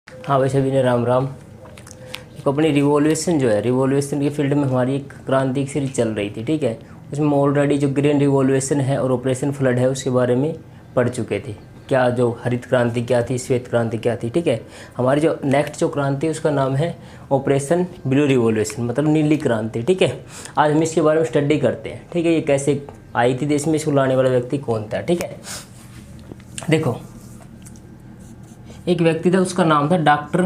हाँ भाई, सभी ने राम राम। एक अपनी रिवॉल्यूशन जो है, रिवॉल्यूशन के फील्ड में हमारी एक क्रांति की सीरीज चल रही थी, ठीक है। उसमें ऑलरेडी जो ग्रीन रिवॉल्यूशन है और ऑपरेशन फ्लड है उसके बारे में पढ़ चुके थे। क्या जो हरित क्रांति क्या थी, श्वेत क्रांति क्या थी, ठीक है। हमारी जो नेक्स्ट जो क्रांति है उसका नाम है ऑपरेशन ब्लू रिवॉल्यूशन, मतलब नीली क्रांति, ठीक है। आज हम इसके बारे में स्टडी करते हैं, ठीक है। ये कैसे आई थी देश में, इसको लाने वाला व्यक्ति कौन था, ठीक है। देखो, एक व्यक्ति था, उसका नाम था डॉक्टर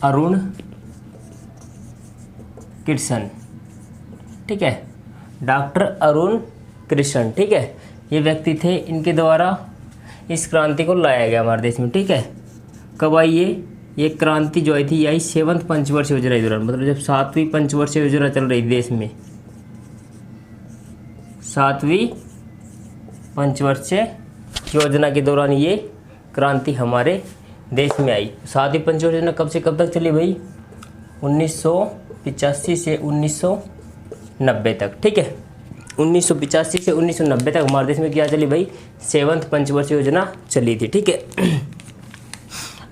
अरुण कृष्ण, ठीक है। डॉक्टर अरुण कृष्ण, ठीक है। ये व्यक्ति थे, इनके द्वारा इस क्रांति को लाया गया हमारे देश में, ठीक है। कब आई ये क्रांति जो आई थी, ये आई 7th पंचवर्षीय योजना के दौरान, मतलब जब 7वीं पंचवर्षीय योजना चल रही देश में, 7वीं पंचवर्षीय योजना के दौरान ये क्रांति हमारे देश में आई। 7वीं पंचवर्षीय योजना कब से कब तक चली भाई? 1985 से 1990 तक, ठीक है। 1985 से 1990 तक हमारे देश में क्या चली भाई? 7th पंचवर्षीय योजना चली थी, ठीक है।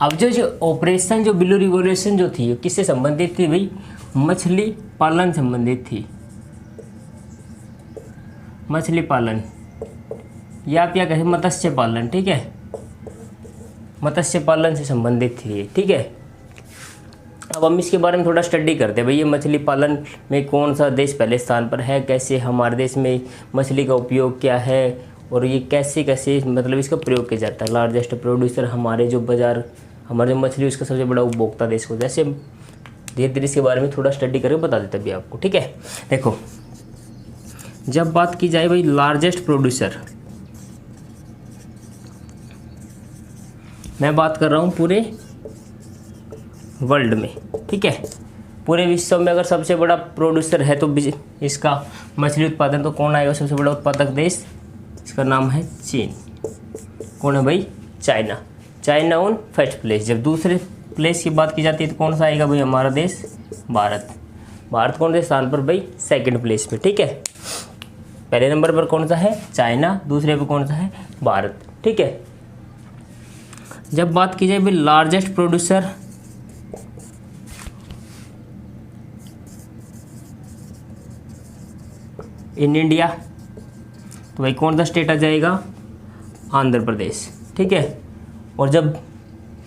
अब जो ऑपरेशन जो ब्लू रिवॉल्यूशन जो थी, किससे संबंधित थी भाई? मछली पालन संबंधित थी, मछली पालन या आप क्या कहें मत्स्य पालन, ठीक है। मत्स्य पालन से संबंधित थी ये, ठीक है। अब हम इसके बारे में थोड़ा स्टडी करते हैं भाई। ये मछली पालन में कौन सा देश पहले स्थान पर है, कैसे हमारे देश में मछली का उपयोग क्या है, और ये कैसे कैसे मतलब इसका प्रयोग किया जाता है। लार्जेस्ट प्रोड्यूसर हमारे जो बाजार, हमारे जो मछली उसका सबसे बड़ा उपभोक्ता देश को, जैसे धीरे धीरे इसके बारे में थोड़ा स्टडी करके बता देते भी आपको, ठीक है। देखो, जब बात की जाए भाई लार्जेस्ट प्रोड्यूसर, मैं बात कर रहा हूँ पूरे वर्ल्ड में, ठीक है। पूरे विश्व में अगर सबसे बड़ा प्रोड्यूसर है तो इसका मछली उत्पादन तो कौन आएगा? सबसे बड़ा उत्पादक देश, इसका नाम है चीन। कौन है भाई? China. China on first place. जब दूसरे प्लेस की बात की जाती है तो कौन सा आएगा भाई? हमारा देश भारत। भारत कौन से स्थान पर भाई? 2nd प्लेस पे, ठीक है। पहले नंबर पर कौन सा है? चाइना। दूसरे पर कौन सा है? भारत, ठीक है। जब बात की जाए भाई लार्जेस्ट प्रोड्यूसर, इन इंडिया, तो भाई कौन सा स्टेट आ जाएगा? आंध्र प्रदेश, ठीक है। और जब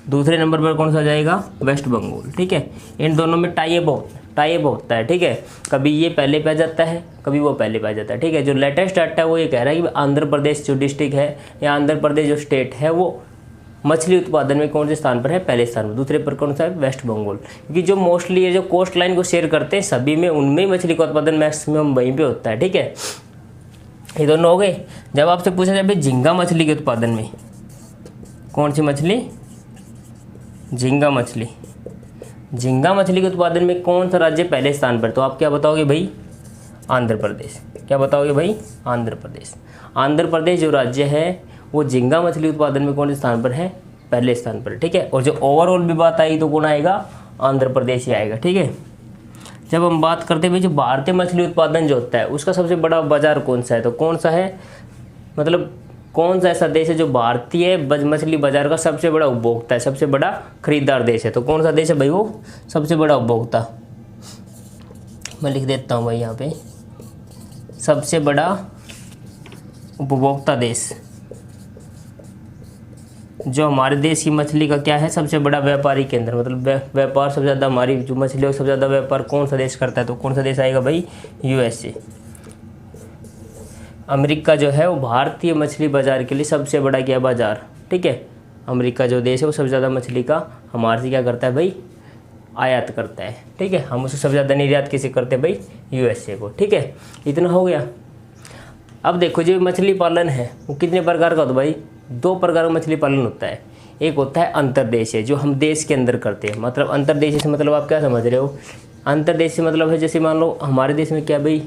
दूसरे नंबर पर कौन सा आ जाएगा? वेस्ट बंगाल, ठीक है। इन दोनों में टाई अप होता है, ठीक है। कभी ये पहले पे आ जाता है, कभी वो पहले पे आ जाता है, ठीक है। जो लेटेस्ट डाटा है वो ये कह रहा है कि आंध्र प्रदेश जो डिस्ट्रिक्ट है या आंध्र प्रदेश जो स्टेट है वो मछली उत्पादन में कौन से स्थान पर है? पहले स्थान पर। दूसरे पर कौन सा है? वेस्ट बंगाल। क्योंकि जो मोस्टली ये जो कोस्ट लाइन को शेयर करते हैं सभी में, उनमें मछली का उत्पादन मैक्सिमम वहीं पे होता है, ठीक है। ये दोनों हो गए। जब आपसे पूछा जाए भाई झींगा मछली के उत्पादन में कौन सी मछली? झींगा मछली। झींगा मछली के उत्पादन में कौन सा राज्य पहले स्थान पर? तो आप क्या बताओगे भाई? आंध्र प्रदेश। क्या बताओगे भाई? आंध्र प्रदेश। आंध्र प्रदेश जो राज्य है वो झींगा मछली उत्पादन में कौन से स्थान पर है? पहले स्थान पर, ठीक है। और जो ओवरऑल भी बात आई तो कौन आएगा? आंध्र प्रदेश ही आएगा, ठीक है। जब हम बात करते हैं भाई जो भारतीय मछली उत्पादन जो होता है उसका सबसे बड़ा बाजार कौन सा है? तो कौन सा है, मतलब कौन सा ऐसा देश है जो भारतीय मछली बाजार का सबसे बड़ा उपभोक्ता है, सबसे बड़ा खरीदार देश है? तो कौन सा देश है भाई वो सबसे बड़ा उपभोक्ता? मैं लिख देता हूँ भाई यहाँ पे, सबसे बड़ा उपभोक्ता देश जो हमारे देश की मछली का क्या है? सबसे बड़ा व्यापारी केंद्र, मतलब व्यापार सबसे ज़्यादा, हमारी जो मछली है सबसे ज़्यादा व्यापार कौन सा देश करता है? तो कौन सा देश आएगा भाई? USA। अमेरिका जो है वो भारतीय मछली बाज़ार के लिए सबसे बड़ा क्या बाज़ार, ठीक है। अमेरिका जो देश है वो सबसे ज़्यादा मछली का हमारे से क्या करता है भाई? आयात करता है, ठीक है। हम उससे सबसे ज़्यादा निर्यात किसे करते हैं भाई? USA को, ठीक है। इतना हो गया। अब देखो जो मछली पालन है वो कितने प्रकार का होता है भाई? 2 प्रकार का मछली पालन होता है। एक होता है अंतर्देशीय, जो हम देश के अंदर करते हैं। मतलब अंतर्देशीय से मतलब आप क्या समझ रहे हो? अंतर्देशीय मतलब है जैसे मान लो हमारे देश में क्या भाई,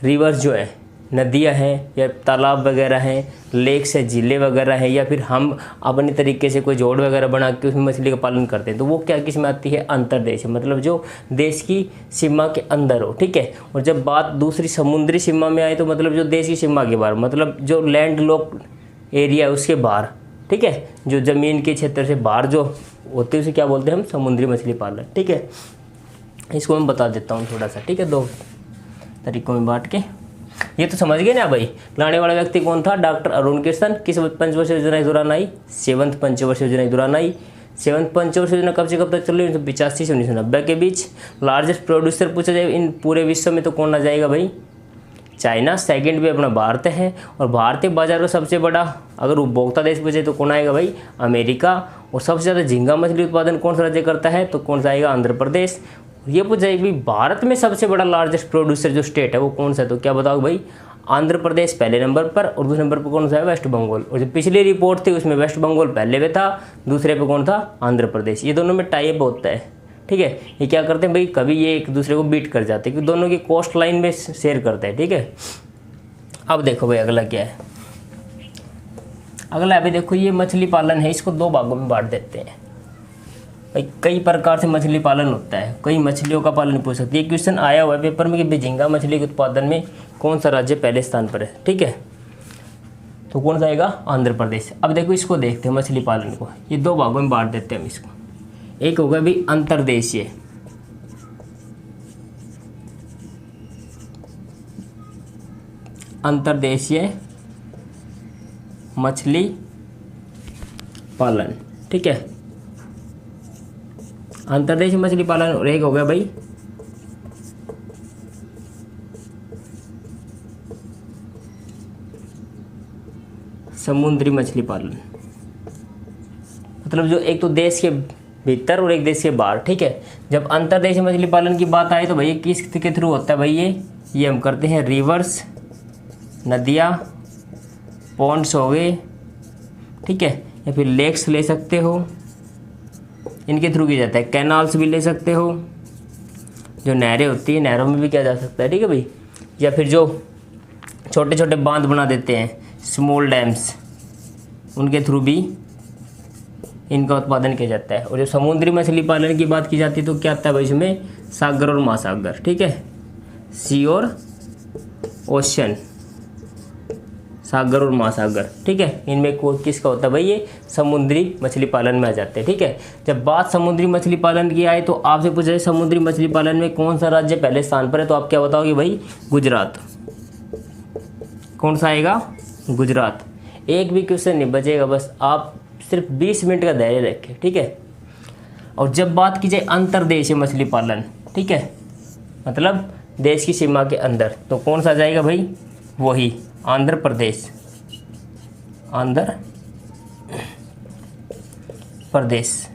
रिवर्स जो है, नदियां हैं या तालाब वगैरह हैं, लेक्स है, झीलें वगैरह हैं, या फिर हम अपने तरीके से कोई जोड़ वगैरह बना के उसमें मछली का पालन करते हैं, तो वो क्या किस में आती है? अंतर्देशीय, मतलब जो देश की सीमा के अंदर हो, ठीक है। और जब बात दूसरी समुद्री सीमा में आए तो मतलब जो देश की सीमा के बाहर, मतलब जो लैंड लॉक एरिया है उसके बाहर, ठीक है, जो ज़मीन के क्षेत्र से बाहर जो होती है उसे क्या बोलते हैं हम, समुद्री मछली पालन, ठीक है। इसको मैं बता देता हूँ थोड़ा सा, ठीक है, 2 तरीकों में बांट के। ये तो समझ गए ना भाई। लाने वाला व्यक्ति कौन था, डॉक्टर अरुण कृष्ण। किस पंचवर्षीय योजना के दौरान आई, 7th पंचवर्षीय योजना के दौरान आई। 7th पंचवर्षीय योजना कब से कब तक चल रही है, 1985 से 1990 के बीच। लार्जेस्ट प्रोड्यूसर पूछा जाए इन पूरे विश्व में तो कौन आ जाएगा भाई, चाइना। सेकंड पे अपना भारत है, और भारतीय बाजार का सबसे बड़ा अगर उपभोक्ता देश पूछे तो कौन आएगा भाई, अमेरिका। और सबसे ज़्यादा झींगा मछली उत्पादन कौन सा राज्य करता है, तो कौन सा आएगा, आंध्र प्रदेश। ये पूछा जाए भाई भारत में सबसे बड़ा लार्जेस्ट प्रोड्यूसर जो स्टेट है वो कौन सा है, तो क्या बताओ भाई, आंध्र प्रदेश पहले नंबर पर, और दूसरे नंबर पर कौन सा है, वेस्ट बंगाल। और जो पिछली रिपोर्ट थी उसमें वेस्ट बंगाल पहले पे था, दूसरे पे कौन था, आंध्र प्रदेश। ये दोनों में टाइप होता है, ठीक है। ये क्या करते हैं भाई, कभी ये एक दूसरे को बीट कर जाते हैं, क्योंकि दोनों की कोस्ट लाइन में शेयर करते हैं, ठीक है। अब देखो भाई अगला क्या है, अगला अभी देखो ये मछली पालन है, इसको 2 भागों में बांट देते हैं भाई। कई प्रकार से मछली पालन होता है, कई मछलियों का पालन पूछ सकती है। ये क्वेश्चन आया हुआ है पेपर में कि झींगा मछली के उत्पादन में कौन सा राज्य पहले स्थान पर है, ठीक है, तो कौन सा आएगा, आंध्र प्रदेश। अब देखो इसको देखते हैं मछली पालन को, ये 2 भागों में बांट देते हैं हम इसको। एक होगा भाई अंतर्देशीय, अंतर्देशीय मछली पालन, ठीक है, अंतर्देशीय मछली पालन। और एक हो गया भाई समुद्री मछली पालन, मतलब जो एक तो देश के भीतर और एक देश के बाहर, ठीक है। जब अंतर्देशीय मछली पालन की बात आए तो भाई किस के थ्रू होता है भाई, ये हम करते हैं रिवर्स, नदियाँ, पॉन्ड्स हो गए, ठीक है, या फिर लेक्स ले सकते हो, इनके थ्रू किया जाता है। कैनाल्स भी ले सकते हो, जो नहरें होती है नहरों में भी किया जा सकता है, ठीक है भाई। या फिर जो छोटे छोटे बांध बना देते हैं, स्मॉल डैम्स, उनके थ्रू भी इनका उत्पादन किया जाता है। और जो समुद्री मछली पालन की बात की जाती है तो क्या आता है भाई इसमें, सागर और महासागर, ठीक है, सी और ओशन, सागर और महासागर, ठीक है। इनमें किसका होता है भाई, ये समुद्री मछली पालन में आ जाते हैं, ठीक है। जब बात समुद्री मछली पालन की आए तो आपसे पूछा जाए समुद्री मछली पालन में कौन सा राज्य पहले स्थान पर है, तो आप क्या बताओगे भाई, गुजरात। कौन सा आएगा, गुजरात। एक भी क्वेश्चन नहीं बचेगा, बस आप सिर्फ 20 मिनट का धैर्य रखें, ठीक है। और जब बात की जाए अंतर्देशीय मछली पालन, ठीक है, मतलब देश की सीमा के अंदर, तो कौन सा जाएगा भाई, वही आंध्र प्रदेश, आंध्र प्रदेश।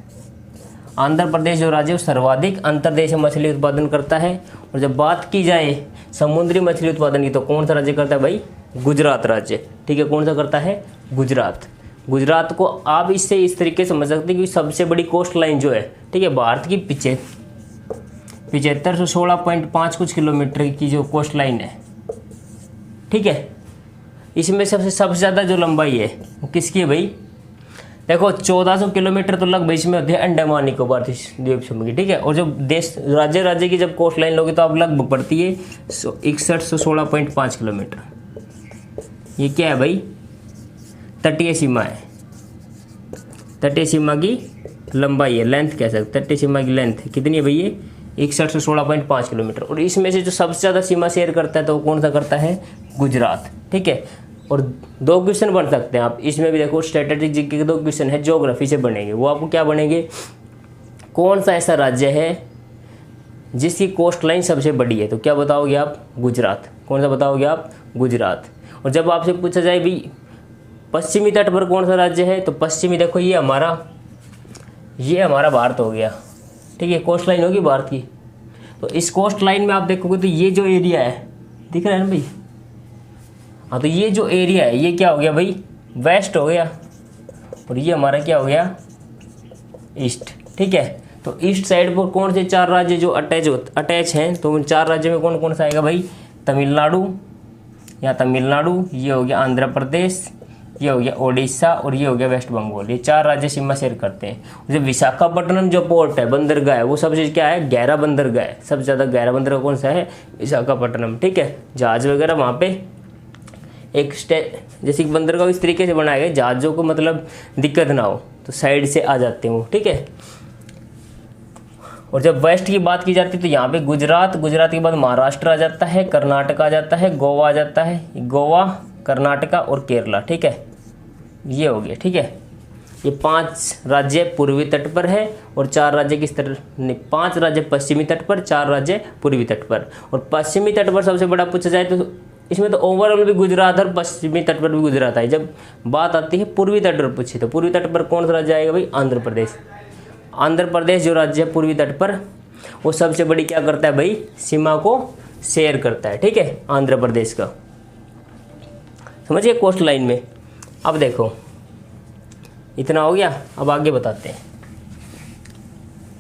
आंध्र प्रदेश जो राज्य है वो सर्वाधिक अंतर्देशीय मछली उत्पादन करता है। और जब बात की जाए समुद्री मछली उत्पादन की तो कौन सा राज्य करता है भाई, गुजरात राज्य, ठीक है। कौन सा करता है, गुजरात। गुजरात को आप इससे इस तरीके से समझ सकते हैं कि सबसे बड़ी कोस्ट लाइन जो है, ठीक है, भारत की 7516.5 कुछ किलोमीटर की जो कोस्ट लाइन है, ठीक है, इसमें सबसे ज़्यादा जो लंबाई है वो किसकी है भाई, देखो 1400 किलोमीटर तो लगभग इसमें होती है अंडमान निकोबार द्वीप समूह की, ठीक है। और जो देश राज्य की जब कोस्ट लाइन लोगे तो आप लगभग पड़ती है 6116.5 किलोमीटर। ये क्या है भाई, तटीय सीमा है, तटीय सीमा की लंबाई है, लेंथ कह सकते, तटीय सीमा की लेंथ कितनी है भाई, ये 6116.5 किलोमीटर। और इसमें से जो सबसे ज़्यादा सीमा शेयर करता है तो वो कौन सा करता है, गुजरात, ठीक है। और 2 क्वेश्चन बन सकते हैं आप इसमें भी, देखो स्ट्रेटेजिक जीके के 2 क्वेश्चन है, ज्योग्राफी से बनेंगे। वो आपको क्या बनेंगे, कौन सा ऐसा राज्य है जिसकी कोस्ट लाइन सबसे बड़ी है, तो क्या बताओगे आप, गुजरात। कौन सा बताओगे आप, गुजरात। और जब आपसे पूछा जाए भाई पश्चिमी तट पर कौन सा राज्य है, तो पश्चिमी देखो ये हमारा भारत हो गया, ठीक है, कोस्ट लाइन होगी भारत की। तो इस कोस्ट लाइन में आप देखोगे तो ये जो एरिया है दिख रहा है ना भाई, हाँ, तो ये जो एरिया है ये क्या हो गया भाई, वेस्ट हो गया, और ये हमारा क्या हो गया, ईस्ट, ठीक है। तो ईस्ट साइड पर कौन से 4 राज्य जो अटैच हैं, तो उन 4 राज्यों में कौन कौन सा आएगा भाई, तमिलनाडु, ये हो गया आंध्र प्रदेश, ये हो गया ओडिशा, और ये हो गया वेस्ट बंगाल। ये 4 राज्य सीमा शेयर करते हैं। जो विशाखापट्टनम जो पोर्ट है, बंदरगाह है, वो सबसे क्या है, गहरा बंदरगाह है, सबसे ज़्यादा गहरा बंदरगाह कौन सा है, विशाखापट्टनम, ठीक है। जहाज वगैरह वहाँ पे एक जैसे कि बंदरगाह इस तरीके से बनाया गया जहाज़ों को मतलब दिक्कत ना हो, तो साइड से आ जाते हैं वो, ठीक है। और जब वेस्ट की बात की जाती है तो यहाँ पे गुजरात के बाद महाराष्ट्र आ जाता है, कर्नाटक आ जाता है, गोवा आ जाता है, गोवा, कर्नाटका और केरला, ठीक है, ये हो गया, ठीक है। ये 5 राज्य पूर्वी तट पर है और 4 राज्य किस तरह नहीं, 5 राज्य पश्चिमी तट पर, 4 राज्य पूर्वी तट पर। और पश्चिमी तट पर सबसे बड़ा पूछा जाए तो इसमें तो ओवरऑल भी गुजरात और पश्चिमी तट पर भी गुजरात है। जब बात आती है पूर्वी तट पर पूछी तो पूर्वी तट पर कौन सा राज्य आएगा भाई, आंध्र प्रदेश। आंध्र प्रदेश जो राज्य है पूर्वी तट पर, वो सबसे बड़ी क्या करता है भाई, सीमा को शेयर करता है, ठीक है, आंध्र प्रदेश का, समझिए, कोस्ट लाइन में। अब देखो इतना हो गया, अब आगे बताते हैं,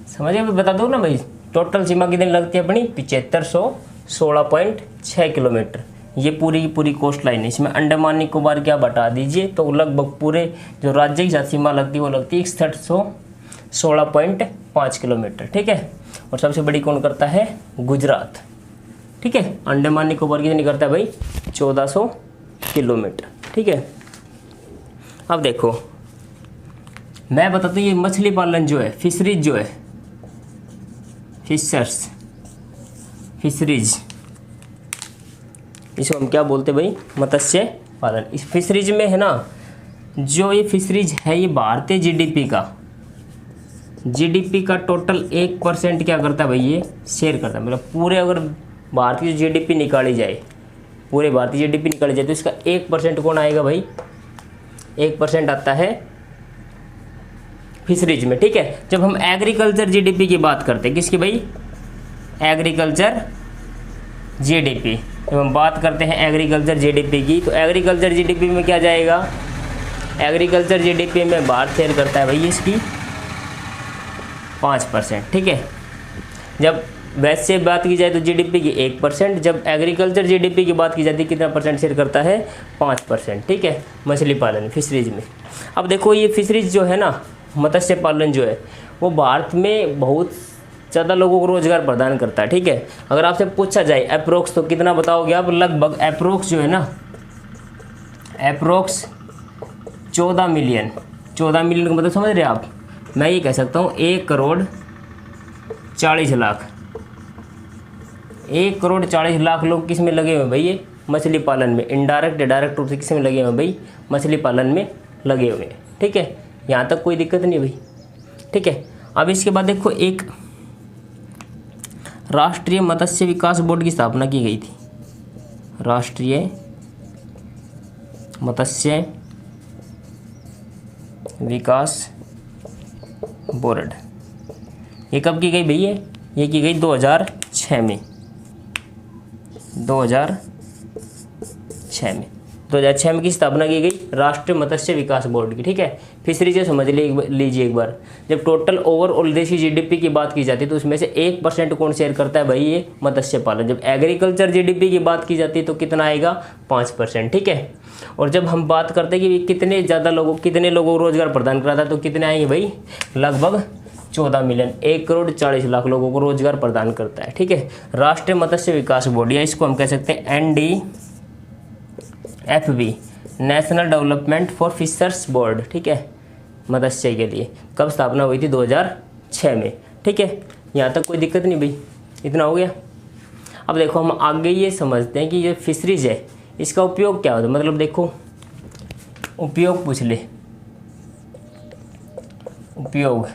समझिए, बता दो ना भाई, टोटल सीमा कितनी लगती है अपनी, 7516.6 किलोमीटर। ये पूरी की पूरी कोस्ट लाइन है। इसमें अंडमान निकोबार क्या बता दीजिए तो लगभग पूरे जो राज्य की साथ सीमा लगती है वो लगती है 6116.5 किलोमीटर, ठीक है। और सबसे बड़ी कौन करता है, गुजरात, ठीक है। अंडमान निकोबार कितनी करता है भाई, 1400 किलोमीटर, ठीक है। अब देखो मैं बताता हूँ, ये मछली पालन जो है, फिशरीज जो है, फिशरीज, इसको हम क्या बोलते हैं भाई, मत्स्य पालन। इस फिशरीज में है ना, जो ये फिशरीज है ये भारतीय जीडीपी का टोटल 1% क्या करता है भाई, ये शेयर करता है। मतलब पूरे अगर भारतीय जीडीपी निकाली जाए, पूरे भारतीय जीडीपी निकाली जाए तो इसका 1% कौन आएगा भाई, 1% आता है फिशरीज में, ठीक है। जब हम एग्रीकल्चर जीडीपी की बात करते हैं, किसकी भाई, एग्रीकल्चर जीडीपी, जब हम बात करते हैं एग्रीकल्चर जीडीपी की, तो एग्रीकल्चर जीडीपी में क्या जाएगा, एग्रीकल्चर जीडीपी में भारत शेयर करता है भाई इसकी 5%, ठीक है। जब वैसे से बात की जाए तो जीडीपी की 1%, जब एग्रीकल्चर जीडीपी की बात की जाती है कितना परसेंट शेयर करता है, 5%, ठीक है, मछली पालन फिशरीज में। अब देखो ये फिशरीज जो है ना, मत्स्य पालन जो है, वो भारत में बहुत ज़्यादा लोगों को रोजगार प्रदान करता है, ठीक है। अगर आपसे पूछा जाए अप्रोक्स तो कितना बताओगे आप, लगभग अप्रोक्स जो है ना, अप्रोक्स 14 मिलियन का मतलब समझ रहे हैं आप। मैं ये कह सकता हूँ 1,40,00,000 1,40,00,000 लोग किस में लगे हुए भाई, ये मछली पालन में, इनडायरेक्ट डायरेक्ट रूप से किस में लगे हुए भाई, मछली पालन में लगे हुए हैं, ठीक है। यहाँ तक कोई दिक्कत नहीं भाई, ठीक है। अब इसके बाद देखो एक राष्ट्रीय मत्स्य विकास बोर्ड की स्थापना की गई थी, राष्ट्रीय मत्स्य विकास बोर्ड। ये कब की गई भैया, ये की गई 2006 में, 2006 में की स्थापना की गई राष्ट्रीय मत्स्य विकास बोर्ड की, ठीक है। फिशरीज से समझ लीजिए एक बार, जब टोटल ओवरऑल देशी जीडीपी की बात की जाती है तो उसमें से 1% कौन शेयर करता है भाई, ये मत्स्य पालन। जब एग्रीकल्चर जीडीपी की बात की जाती है तो कितना आएगा, 5%, ठीक है। और जब हम बात करते हैं कि कितने लोगों को रोजगार प्रदान कराता है तो कितने आएंगे भाई, लगभग 14 मिलियन, 1,40,00,000 लोगों को रोजगार प्रदान करता है, ठीक है। राष्ट्रीय मत्स्य विकास बोर्ड, या इसको हम कह सकते हैं NDFB, national development for fishers board, ठीक है, मत्स्य के लिए। कब स्थापना हुई थी, 2006 में, ठीक है। यहाँ तक कोई दिक्कत नहीं भाई, इतना हो गया। अब देखो हम आगे ये समझते हैं कि ये फिशरीज है, इसका उपयोग क्या होता है। मतलब देखो उपयोग पूछ ले, उपयोग,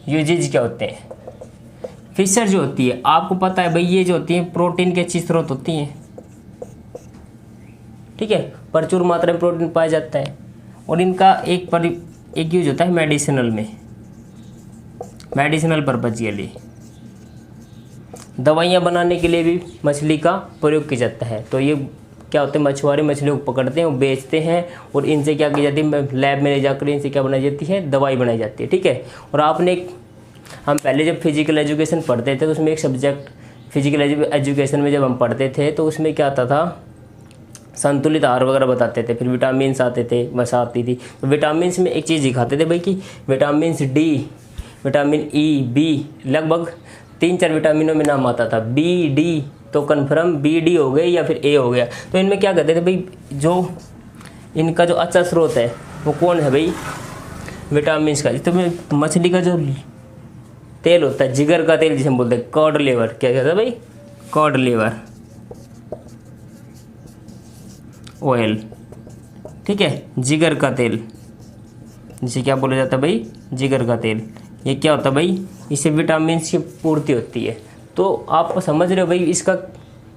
यूजेज क्या होते हैं। फिशर जो होती है, आपको पता है भाई, ये जो होती है प्रोटीन के अच्छी स्रोत होती हैं, ठीक है, प्रचुर मात्रा में प्रोटीन पाया जाता है। और इनका एक यूज होता है मेडिसिनल में, मेडिसिनल पर्पज के लिए, दवाइयाँ बनाने के लिए भी मछली का प्रयोग किया जाता है। तो ये क्या होते हैं, मछुआरे मछलियों को पकड़ते हैं, वो बेचते हैं और इनसे क्या की जाती है, लैब में ले जाकर इनसे क्या बनाई जाती है, दवाई बनाई जाती है, ठीक है। और हम पहले जब फिजिकल एजुकेशन पढ़ते थे तो उसमें एक सब्जेक्ट फिजिकल एजुकेशन में जब हम पढ़ते थे तो उसमें क्या आता था, संतुलित आहार वगैरह बताते थे, फिर विटामिन आते थे, वसा आती थी। तो विटामिन में एक चीज़ दिखाते थे भाई कि vitamin D, vitamin E, B, लगभग 3-4 विटामिनों में नाम आता था, बी, डी, तो कन्फर्म बी डी हो गए या फिर ए हो गया। तो इनमें क्या कहते थे भाई, जो इनका जो अच्छा स्रोत है वो कौन है भाई, विटामिन का। तो मछली का जो तेल होता है, जिगर का तेल जिसे हम बोलते हैं, कॉड लिवर, क्या कहता है भाई, कॉड लिवर ऑयल, ठीक है, जिगर का तेल, जिसे क्या बोला जाता है भाई, जिगर का तेल। ये क्या होता है भाई, इससे विटामिन की पूर्ति होती है। तो आप समझ रहे हो भाई इसका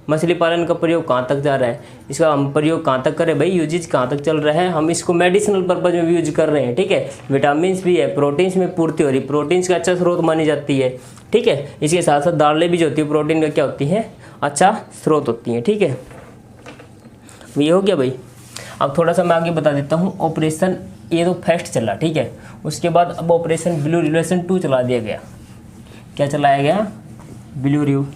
मछली पालन का प्रयोग कहाँ तक जा रहा है, इसका हम प्रयोग कहाँ तक करें भाई, यूजेज कहाँ तक चल रहा है। हम इसको मेडिसिनल पर्पज में भी यूज कर रहे हैं, ठीक है। विटामिन भी है, प्रोटीन्स में पूर्ति हो रही, प्रोटीन्स का अच्छा स्रोत मानी जाती है, ठीक है। इसके साथ साथ दालें भी जो होती है प्रोटीन का क्या होती है, अच्छा स्रोत होती हैं, ठीक है। ये हो गया भाई। अब थोड़ा सा मैं आगे बता देता हूँ। ऑपरेशन ये तो फर्स्ट चला, ठीक है। उसके बाद अब ऑपरेशन ब्लू रिवोल्यूशन 2 चला दिया गया। क्या चलाया गया, ब्लू रिव,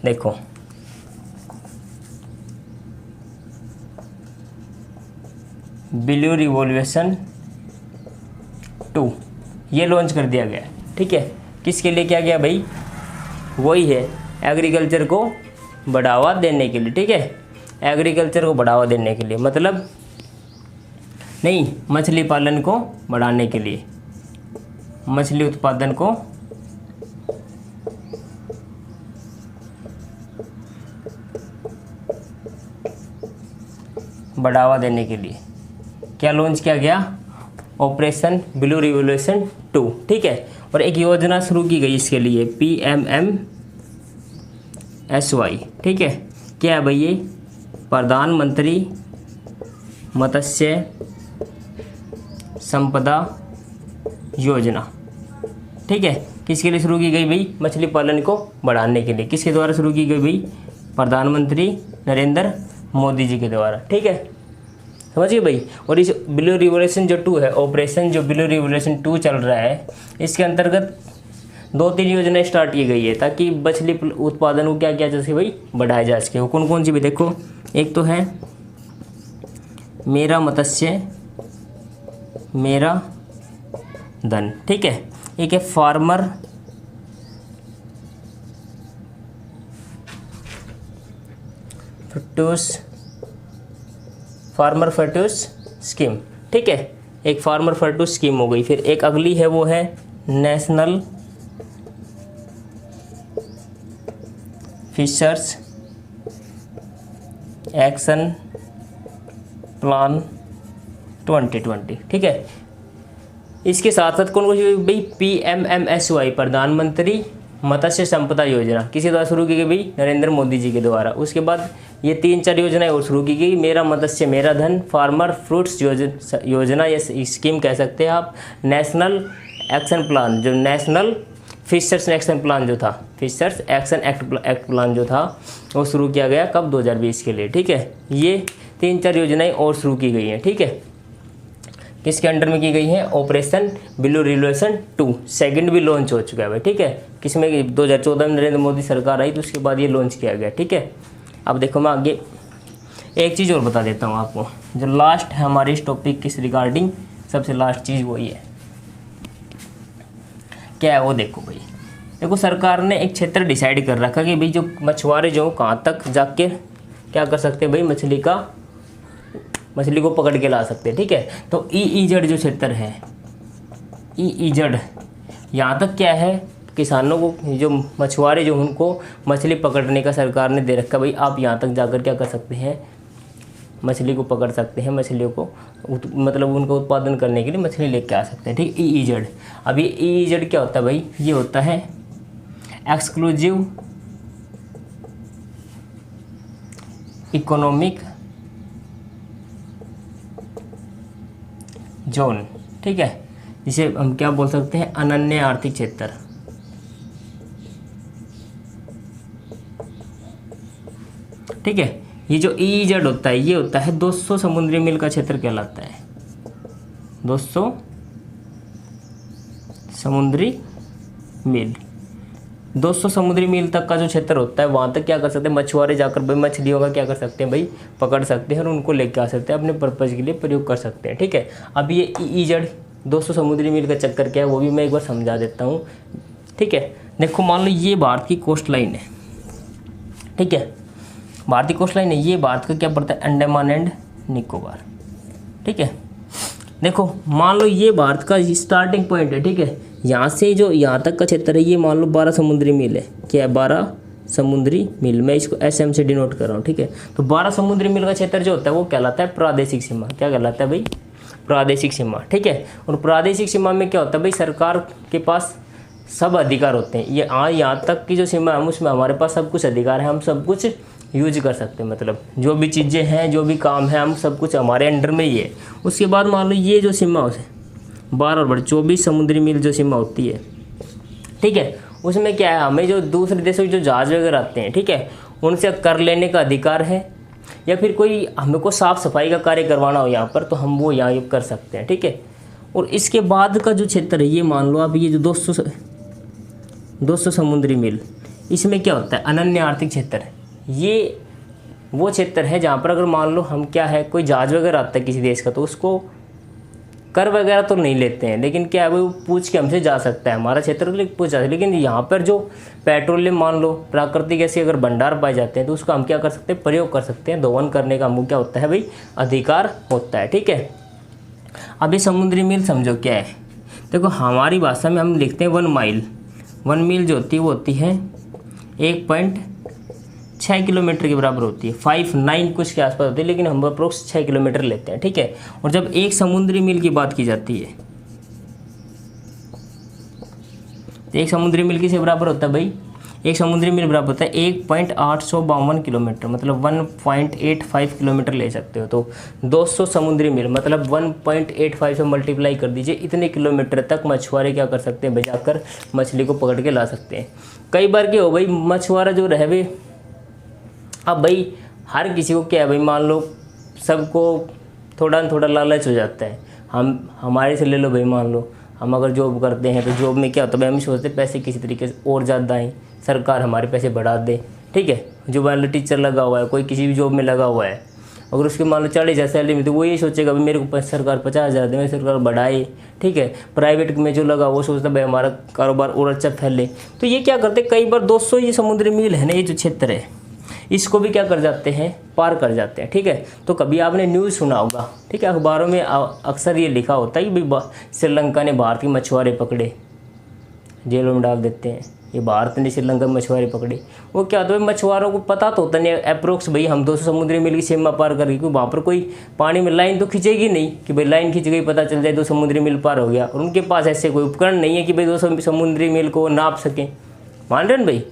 देखो ब्लू रिवोल्यूशन 2 ये लॉन्च कर दिया गया, ठीक है। किसके लिए किया गया भाई, वही है एग्रीकल्चर को बढ़ावा देने के लिए, ठीक है। एग्रीकल्चर को बढ़ावा देने के लिए, मतलब नहीं, मछली पालन को बढ़ाने के लिए, मछली उत्पादन को बढ़ावा देने के लिए क्या लॉन्च किया गया, ऑपरेशन ब्लू रिवोल्यूशन 2, ठीक है। और एक योजना शुरू की गई इसके लिए, PMMSY, ठीक है। क्या है भाई ये, प्रधानमंत्री मत्स्य संपदा योजना, ठीक है। किसके लिए शुरू की गई भाई, मछली पालन को बढ़ाने के लिए। किसके द्वारा शुरू की गई भाई, प्रधानमंत्री नरेंद्र मोदी जी के द्वारा, ठीक है। समझिए भाई। और इस ब्लू रिवोल्यूशन जो 2 है, ऑपरेशन जो ब्लू रिवोल्यूशन 2 चल रहा है, इसके अंतर्गत 2-3 योजनाएं स्टार्ट की गई है ताकि मछली उत्पादन को क्या किया जा सके भाई, बढ़ाया जा सके। वो कौन कौन सी भी देखो, एक तो है मेरा मत्स्य मेरा धन, ठीक है। एक है फार्मर फर्टूस स्कीम, ठीक है। एक फार्मर फर्टूस स्कीम हो गई। फिर एक अगली है, वो है नेशनल फिशर्स एक्शन प्लान 2020, ठीक है। इसके साथ साथ कौन कौन सी भाई, PMMSY प्रधानमंत्री मत्स्य संपदा योजना, किसी द्वारा शुरू की गई भाई, नरेंद्र मोदी जी के द्वारा। उसके बाद ये 3-4 योजनाएं और शुरू की गई, मेरा मत्स्य मेरा धन, फार्मर फ्रूट्स योजना या स्कीम कह सकते हैं आप, नेशनल एक्शन प्लान, जो नेशनल फिशर्स एक्शन प्लान जो था, फिशर्स एक्शन एक्ट प्लान जो था, वो शुरू किया गया कब, 2020 के लिए, ठीक है। ये 3-4 योजनाएं और शुरू की गई हैं, ठीक है। किसके अंडर में की गई है, ऑपरेशन ब्लू रिवोल्यूशन 2 सेकंड भी लॉन्च हो चुका है भाई, ठीक है। किसमें, 2014 में नरेंद्र मोदी सरकार आई तो उसके बाद ये लॉन्च किया गया, ठीक है। अब देखो मैं आगे एक चीज़ और बता देता हूँ आपको, जो लास्ट है हमारे इस टॉपिक किस रिगार्डिंग, सबसे लास्ट चीज़ वही है, क्या है वो देखो भाई। देखो सरकार ने एक क्षेत्र डिसाइड कर रखा कि भाई जो मछुआरे जो कहाँ तक जाके क्या कर सकते हैं भाई, मछली को पकड़ के ला सकते हैं, ठीक है। तो EEZ जो क्षेत्र है, EEZ यहाँ तक क्या है, किसानों को, जो मछुआरे जो उनको मछली पकड़ने का सरकार ने दे रखा, भाई आप यहाँ तक जाकर क्या कर सकते हैं, मछली को पकड़ सकते हैं, मछलियों को मतलब उनका उत्पादन करने के लिए मछली लेके आ सकते हैं, ठीक। EEZ, अब ये EEZ क्या होता है भाई, ये होता है एक्सक्लूसिव इकोनॉमिक जोन, ठीक है, जिसे हम क्या बोल सकते हैं, अनन्य आर्थिक क्षेत्र, ठीक है। ये जो EEZ होता है, ये होता है 200 समुद्री मील का क्षेत्र कहलाता है, 200 समुद्री मील, 200 समुद्री मील तक का जो क्षेत्र होता है, वहाँ तक क्या कर सकते हैं, मछुआरे जाकर भाई मछलियों का क्या कर सकते हैं भाई, पकड़ सकते हैं और उनको लेके आ सकते हैं, अपने पर्पज़ के लिए प्रयोग कर सकते हैं, ठीक है। अब ये EEZ 200 समुद्री मील का चक्कर क्या है, वो भी मैं एक बार समझा देता हूँ, ठीक है। देखो मान लो ये भारत की कोस्ट लाइन है, ठीक है, भारतीय कोस्ट लाइन है, ये भारत का क्या पड़ता है, अंडमान एंड निकोबार, ठीक है। देखो मान लो ये भारत का स्टार्टिंग पॉइंट है, ठीक है, यहाँ से जो यहाँ तक का क्षेत्र है ये मान लो 12 समुद्री मील है, क्या है 12 समुद्री मील, मैं इसको SM से डिनोट कर रहा हूँ, ठीक है। तो 12 समुद्री मील का क्षेत्र जो होता है वो कहलाता है प्रादेशिक सीमा। क्या कहलाता है भाई, प्रादेशिक सीमा, ठीक है। और प्रादेशिक सीमा में क्या होता है भाई, सरकार के पास सब अधिकार होते हैं, ये यहाँ तक की जो सीमा है उसमें हमारे पास सब कुछ अधिकार है, हम सब कुछ यूज कर सकते हैं, मतलब जो भी चीज़ें हैं जो भी काम है हम सब कुछ हमारे अंडर में ही है। उसके बाद मान लो ये जो सीमा है 12 और 24 समुद्री मील जो सीमा होती है, ठीक है, उसमें क्या है, हमें जो दूसरे देशों के जो जहाज वगैरह आते हैं, ठीक है, उनसे कर लेने का अधिकार है, या फिर कोई हमें को साफ़ सफाई का कार्य करवाना हो यहाँ पर तो हम वो यहाँ कर सकते हैं, ठीक है। और इसके बाद का जो क्षेत्र है ये मान लो आप, ये जो 200 समुद्री मील, इसमें क्या होता है, अनन्य आर्थिक क्षेत्र है। ये वो क्षेत्र है जहाँ पर अगर मान लो हम क्या है, कोई जहाज वगैरह आता है किसी देश का तो उसको कर वगैरह तो नहीं लेते हैं, लेकिन क्या है वो पूछ के हमसे जा सकता है, हमारा क्षेत्र पूछ जाता है। लेकिन यहाँ पर जो पेट्रोलियम मान लो प्राकृतिक ऐसे अगर भंडार पाए जाते हैं तो उसका हम क्या कर सकते हैं, प्रयोग कर सकते हैं, दोहन करने का हमको क्या होता है भाई, अधिकार होता है, ठीक है। अभी समुद्री मील समझो क्या है, देखो हमारी भाषा में हम लिखते हैं 1 माइल, 1 मील जो होती है वो होती है 1.6 किलोमीटर के बराबर होती है, 59 कुछ के आसपास होती है, लेकिन हम अप्रोक्स 6 किलोमीटर लेते हैं, ठीक है। और जब एक समुद्री मील की बात की जाती है तो एक समुद्री मील किसके बराबर होता है भाई, एक समुद्री मील बराबर होता है 1.852 किलोमीटर, मतलब 1.85 किलोमीटर ले सकते हो। तो 200 समुद्री मील मतलब 1.85 से मल्टीप्लाई कर दीजिए, इतने किलोमीटर तक मछुआरे क्या कर सकते हैं, बजाकर मछली को पकड़ के ला सकते हैं। कई बार क्या हो भाई, मछुआरा जो रहे, अब भाई हर किसी को क्या है भाई, मान लो सबको थोड़ा थोड़ा लालच हो जाता है, हम हमारे से ले लो भाई, मान लो हम अगर जॉब करते हैं तो जॉब में क्या होता है भाई, हम सोचते हैं पैसे किसी तरीके से और ज़्यादा आएँ, सरकार हमारे पैसे बढ़ा दे, ठीक है। जो मान लो टीचर लगा हुआ है, कोई किसी भी जॉब में लगा हुआ है, अगर उसके मान लो 40,000 सैलरी में, तो वो ये सोचेगा भाई मेरे को सरकार 50,000 दे, मेरी सरकार बढ़ाए, ठीक है। प्राइवेट में जो लगा वो सोचता भाई हमारा कारोबार और अच्छा फैले, तो ये क्या करते कई बार 200 ये समुद्री मील है ना, ये जो क्षेत्र है इसको भी क्या कर जाते हैं, पार कर जाते हैं, ठीक है। तो कभी आपने न्यूज़ सुना होगा, ठीक है, अखबारों में अक्सर ये लिखा होता है कि भाई श्रीलंका ने भारत के मछुआरे पकड़े, जेलों में डाल देते हैं, ये भारत ने श्रीलंका में मछुआरे पकड़े। वो क्या होता है, मछुआरों को पता तो होता नहीं अप्रोक्स भाई हम 200 समुद्री मील की सीमा पार कर गए, क्योंकि वहाँ पर कोई पानी में लाइन तो खींचेगी नहीं कि भाई लाइन खींच गई पता चल जाए 2 समुद्री मील पार हो गया। और उनके पास ऐसे कोई उपकरण नहीं है कि भाई 200 समुद्री मील को नाप सकें, मान रहे हैं भाई।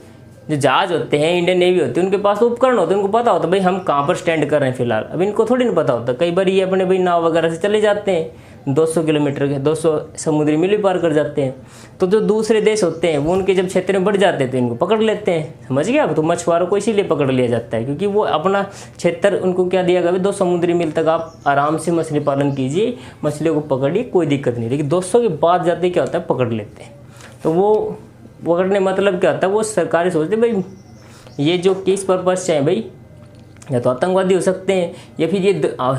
जो जहाज होते हैं, इंडियन नेवी होती है, उनके पास तो उपकरण होते हैं, उनको पता होता है भाई हम कहाँ पर स्टैंड कर रहे हैं फिलहाल। अब इनको थोड़ी ना पता होता, कई बार ये अपने भाई नाव वगैरह से चले जाते हैं, 200 किलोमीटर के 200 समुद्री मील भी पार कर जाते हैं। तो जो दूसरे देश होते हैं वो उनके जब क्षेत्र में बढ़ जाते हैं तो इनको पकड़ लेते हैं, समझ गया। अब तो मछुआरों को इसीलिए पकड़ लिया जाता है क्योंकि वो अपना क्षेत्र उनको क्या दिया गया, 2 समुद्री मील तक आप आराम से मछली पालन कीजिए, मछलियों को पकड़िए, कोई दिक्कत नहीं। लेकिन 200 के बाद जाते क्या होता है, पकड़ लेते हैं। तो वो पकड़ने मतलब क्या होता है, वो सरकारी सोचते भाई ये जो किस पर्पज़ से है भाई, या तो आतंकवादी हो सकते हैं, या फिर ये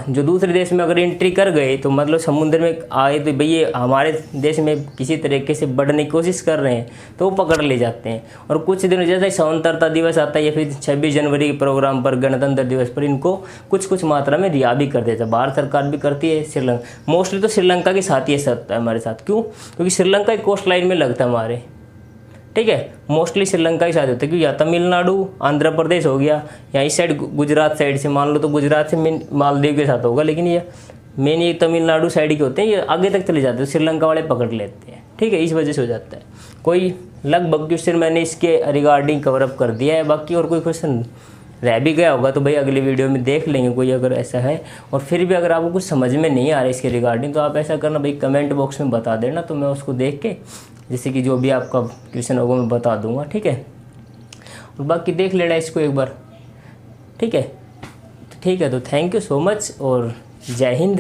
जो दूसरे देश में अगर एंट्री कर गए तो मतलब समुद्र में आए तो भाई ये हमारे देश में किसी तरीके से बढ़ने की कोशिश कर रहे हैं, तो वो पकड़ ले जाते हैं। और कुछ दिनों जैसे स्वतंत्रता दिवस आता है या फिर 26 जनवरी के प्रोग्राम पर, गणतंत्र दिवस पर, इनको कुछ मात्रा में रिहा भी कर देता है। भारत सरकार भी करती है, श्रीलंका मोस्टली तो श्रीलंका के साथ ही है हमारे साथ। क्यों? क्योंकि श्रीलंका एक कोस्ट लाइन में लगता है हमारे, ठीक है। मोस्टली श्रीलंका के साथ होता है क्योंकि या तमिलनाडु आंध्र प्रदेश हो गया, या इस साइड गुजरात साइड से मान लो तो गुजरात से मेन मालदीव के साथ होगा, लेकिन ये मेन ये तमिलनाडु साइड के होते हैं, ये आगे तक चले जाते हैं, श्रीलंका वाले पकड़ लेते हैं, ठीक है। इस वजह से हो जाता है। कोई लगभग क्वेश्चन मैंने इसके रिगार्डिंग कवरअप कर दिया है, बाकी और कोई क्वेश्चन रह भी गया होगा तो भाई अगली वीडियो में देख लेंगे कोई अगर ऐसा है। और फिर भी अगर आपको कुछ समझ में नहीं आ रहा है इसके रिगार्डिंग तो आप ऐसा करना भाई कमेंट बॉक्स में बता देना, तो मैं उसको देख के जैसे कि जो भी आपका क्वेश्चन होगा मैं बता दूंगा, ठीक है। और बाकी देख लेना इसको एक बार, ठीक है। तो थैंक यू सो मच और जय हिंद।